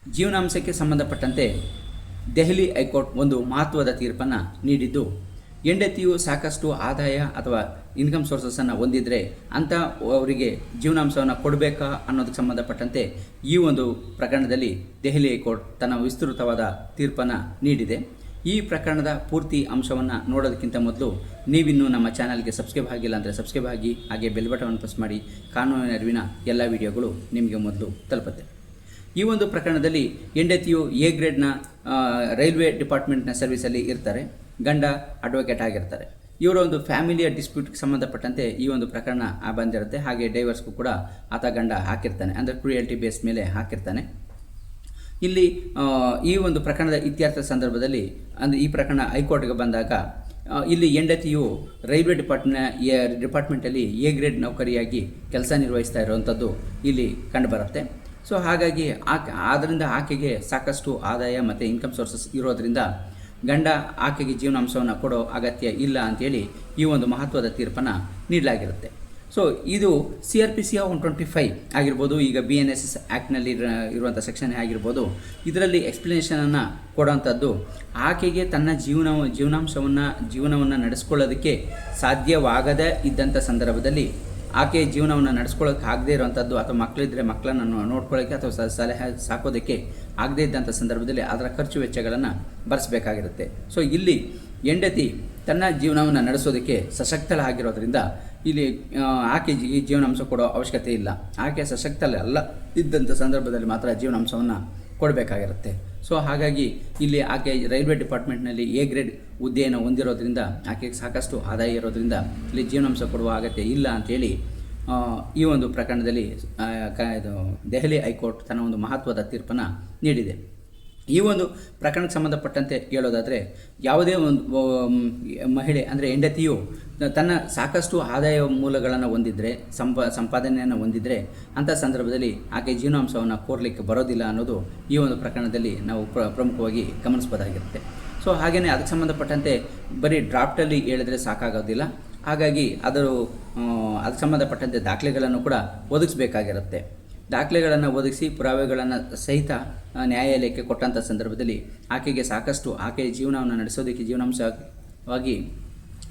ಜೀವನಾಂಶಕ್ಕೆ ಸಂಬಂಧಪಟ್ಟಂತೆ ದೆಹಲಿ ಹೈಕೋರ್ಟ್ ಒಂದು ಮಹತ್ವದ ತೀರ್ಪನ್ನು ನೀಡಿದ್ದು, ಹೆಂಡತಿಯು ಸಾಕಷ್ಟು ಆದಾಯ ಅಥವಾ ಇನ್ಕಮ್ ಸೋರ್ಸಸನ್ನು ಹೊಂದಿದರೆ ಅಂಥ ಅವರಿಗೆ ಜೀವನಾಂಶವನ್ನು ಕೊಡಬೇಕಾ ಅನ್ನೋದಕ್ಕೆ ಸಂಬಂಧಪಟ್ಟಂತೆ ಈ ಒಂದು ಪ್ರಕರಣದಲ್ಲಿ ದೆಹಲಿ ಹೈಕೋರ್ಟ್ ತನ್ನ ವಿಸ್ತೃತವಾದ ತೀರ್ಪನ್ನು ನೀಡಿದೆ. ಈ ಪ್ರಕರಣದ ಪೂರ್ತಿ ಅಂಶವನ್ನು ನೋಡೋದಕ್ಕಿಂತ ಮೊದಲು ನೀವಿನ್ನೂ ನಮ್ಮ ಚಾನಲ್ಗೆ ಸಬ್ಸ್ಕ್ರೈಬ್ ಆಗಿಲ್ಲ ಅಂದರೆ ಸಬ್ಸ್ಕ್ರೈಬ್ ಆಗಿ, ಹಾಗೆ ಬೆಲ್ ಬಟನ್ ಪ್ರೆಸ್ ಮಾಡಿ. ಕಾನೂನಿನ ಅರಿವಿನ ಎಲ್ಲ ವಿಡಿಯೋಗಳು ನಿಮಗೆ ಮೊದಲು ತಲುಪುತ್ತೆ. ಈ ಒಂದು ಪ್ರಕರಣದಲ್ಲಿ ಹೆಂಡತಿಯು ಎ ಗ್ರೇಡ್ನ ರೈಲ್ವೆ ಡಿಪಾರ್ಟ್ಮೆಂಟ್ನ ಸರ್ವಿಸಲ್ಲಿ ಇರ್ತಾರೆ, ಗಂಡ ಅಡ್ವೊಕೇಟ್ ಆಗಿರ್ತಾರೆ. ಇವರ ಒಂದು ಫ್ಯಾಮಿಲಿಯ ಡಿಸ್ಪ್ಯೂಟ್ಗೆ ಸಂಬಂಧಪಟ್ಟಂತೆ ಈ ಒಂದು ಪ್ರಕರಣ ಬಂದಿರುತ್ತೆ. ಹಾಗೆ ಡೈವರ್ಸ್ಗೂ ಕೂಡ ಆತ ಗಂಡ ಹಾಕಿರ್ತಾನೆ, ಅಂದರೆ ಕ್ರೂಯಲ್ಟಿ ಬೇಸ್ ಮೇಲೆ ಹಾಕಿರ್ತಾನೆ. ಇಲ್ಲಿ ಈ ಒಂದು ಪ್ರಕರಣದ ಇತ್ಯರ್ಥ ಸಂದರ್ಭದಲ್ಲಿ ಅಂದರೆ ಈ ಪ್ರಕರಣ ಹೈಕೋರ್ಟ್ಗೆ ಬಂದಾಗ ಇಲ್ಲಿ ಹೆಂಡತಿಯು ರೈಲ್ವೆ ಡಿಪಾರ್ಟ್ಮೆಂಟಲ್ಲಿ ಎ ಗ್ರೇಡ್ ನೌಕರಿಯಾಗಿ ಕೆಲಸ ನಿರ್ವಹಿಸ್ತಾ ಇರುವಂಥದ್ದು ಇಲ್ಲಿ ಕಂಡುಬರುತ್ತೆ. ಸೊ ಹಾಗಾಗಿ ಆದ್ದರಿಂದ ಆಕೆಗೆ ಸಾಕಷ್ಟು ಆದಾಯ ಮತ್ತು ಇನ್ಕಮ್ ಸೋರ್ಸಸ್ ಇರೋದರಿಂದ ಗಂಡ ಆಕೆಗೆ ಜೀವನಾಂಶವನ್ನು ಕೊಡೋ ಅಗತ್ಯ ಇಲ್ಲ ಅಂಥೇಳಿ ಈ ಒಂದು ಮಹತ್ವದ ತೀರ್ಪನ್ನು ನೀಡಲಾಗಿರುತ್ತೆ. ಸೊ ಇದು CRPC 125 ಆಗಿರ್ಬೋದು, ಈಗ BNSS ಆ್ಯಕ್ಟ್ನಲ್ಲಿ ಇರುವಂಥ ಸೆಕ್ಷನ್ ಆಗಿರ್ಬೋದು, ಇದರಲ್ಲಿ ಎಕ್ಸ್ಪ್ಲನೇಷನನ್ನು ಕೊಡೋವಂಥದ್ದು ಆಕೆಗೆ ತನ್ನ ಜೀವನವನ್ನು ನಡೆಸ್ಕೊಳ್ಳೋದಕ್ಕೆ ಸಾಧ್ಯವಾಗದೇ ಇದ್ದಂಥ ಸಂದರ್ಭದಲ್ಲಿ ಆಕೆ ಜೀವನವನ್ನು ನಡೆಸ್ಕೊಳ್ಳೋಕೆ ಆಗದೇ ಇರುವಂಥದ್ದು, ಅಥವಾ ಮಕ್ಕಳಿದ್ದರೆ ಮಕ್ಕಳನ್ನು ನೋಡ್ಕೊಳ್ಳೋಕ್ಕೆ ಅಥವಾ ಸಲಹೆ ಸಾಕೋದಕ್ಕೆ ಆಗದೇ ಇದ್ದಂಥ ಸಂದರ್ಭದಲ್ಲಿ ಅದರ ಖರ್ಚು ವೆಚ್ಚಗಳನ್ನು ಭರಿಸಬೇಕಾಗಿರುತ್ತೆ. ಸೊ ಇಲ್ಲಿ ಹೆಂಡತಿ ತನ್ನ ಜೀವನವನ್ನು ನಡೆಸೋದಕ್ಕೆ ಸಶಕ್ತಳಾಗಿರೋದ್ರಿಂದ ಇಲ್ಲಿ ಆಕೆ ಜೀವನಾಂಶ ಕೊಡೋ ಅವಶ್ಯಕತೆ ಇಲ್ಲ. ಆಕೆ ಸಶಕ್ತಲ್ಲ ಇದ್ದಂಥ ಸಂದರ್ಭದಲ್ಲಿ ಮಾತ್ರ ಜೀವನಾಂಶವನ್ನು ಕೊಡಬೇಕಾಗಿರುತ್ತೆ. ಸೊ ಹಾಗಾಗಿ ಇಲ್ಲಿ ಆಕೆ ರೈಲ್ವೆ ಡಿಪಾರ್ಟ್ಮೆಂಟ್ನಲ್ಲಿ ಎ ಗ್ರೇಡ್ ಹುದ್ದೆಯನ್ನು ಹೊಂದಿರೋದ್ರಿಂದ ಆಕೆಗೆ ಸಾಕಷ್ಟು ಆದಾಯ ಇರೋದ್ರಿಂದ ಇಲ್ಲಿ ಜೀವನಾಂಶ ಕೊಡುವ ಅಗತ್ಯ ಇಲ್ಲ ಅಂಥೇಳಿ ಈ ಒಂದು ಪ್ರಕರಣದಲ್ಲಿ ದೆಹಲಿ ಹೈಕೋರ್ಟ್ ತನ್ನ ಒಂದು ಮಹತ್ವದ ತೀರ್ಪನ್ನು ನೀಡಿದೆ. ಈ ಒಂದು ಪ್ರಕರಣಕ್ಕೆ ಸಂಬಂಧಪಟ್ಟಂತೆ ಹೇಳೋದಾದರೆ, ಯಾವುದೇ ಒಂದು ಮಹಿಳೆ ಅಂದರೆ ಹೆಂಡತಿಯು ತನ್ನ ಸಾಕಷ್ಟು ಆದಾಯ ಮೂಲಗಳನ್ನು ಹೊಂದಿದರೆ, ಸಂಪಾದನೆಯನ್ನು ಹೊಂದಿದರೆ, ಅಂಥ ಸಂದರ್ಭದಲ್ಲಿ ಆಕೆ ಜೀವನಾಂಶವನ್ನು ಕೋರಲಿಕ್ಕೆ ಬರೋದಿಲ್ಲ ಅನ್ನೋದು ಈ ಒಂದು ಪ್ರಕರಣದಲ್ಲಿ ನಾವು ಪ್ರಮುಖವಾಗಿ ಗಮನಿಸಬಹುದಾಗಿರುತ್ತೆ. ಸೊ ಹಾಗೆಯೇ ಅದಕ್ಕೆ ಸಂಬಂಧಪಟ್ಟಂತೆ ಬರೀ ಡ್ರಾಫ್ಟಲ್ಲಿ ಹೇಳಿದ್ರೆ ಸಾಕಾಗೋದಿಲ್ಲ. ಹಾಗಾಗಿ ಅದಕ್ಕೆ ಸಂಬಂಧಪಟ್ಟಂತೆ ದಾಖಲೆಗಳನ್ನು ಕೂಡ ಒದಗಿಸಬೇಕಾಗಿರುತ್ತೆ. ದಾಖಲೆಗಳನ್ನು ಒದಗಿಸಿ ಪುರಾವೆಗಳನ್ನು ಸಹಿತ ನ್ಯಾಯಾಲಯಕ್ಕೆ ಕೊಟ್ಟಂಥ ಸಂದರ್ಭದಲ್ಲಿ ಆಕೆಗೆ ಸಾಕಷ್ಟು ಆಕೆಯ ಜೀವನವನ್ನು ಜೀವನಾಂಶವಾಗಿ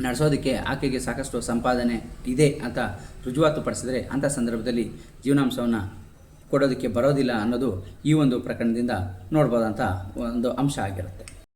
ನಡೆಸೋದಕ್ಕೆ ಆಕೆಗೆ ಸಾಕಷ್ಟು ಸಂಪಾದನೆ ಇದೆ ಅಂತ ರುಜುವಾತುಪಡಿಸಿದರೆ ಅಂಥ ಸಂದರ್ಭದಲ್ಲಿ ಜೀವನಾಂಶವನ್ನು ಕೊಡೋದಕ್ಕೆ ಬರೋದಿಲ್ಲ ಅನ್ನೋದು ಈ ಒಂದು ಪ್ರಕರಣದಿಂದ ನೋಡ್ಬೋದಂಥ ಒಂದು ಅಂಶ ಆಗಿರುತ್ತೆ.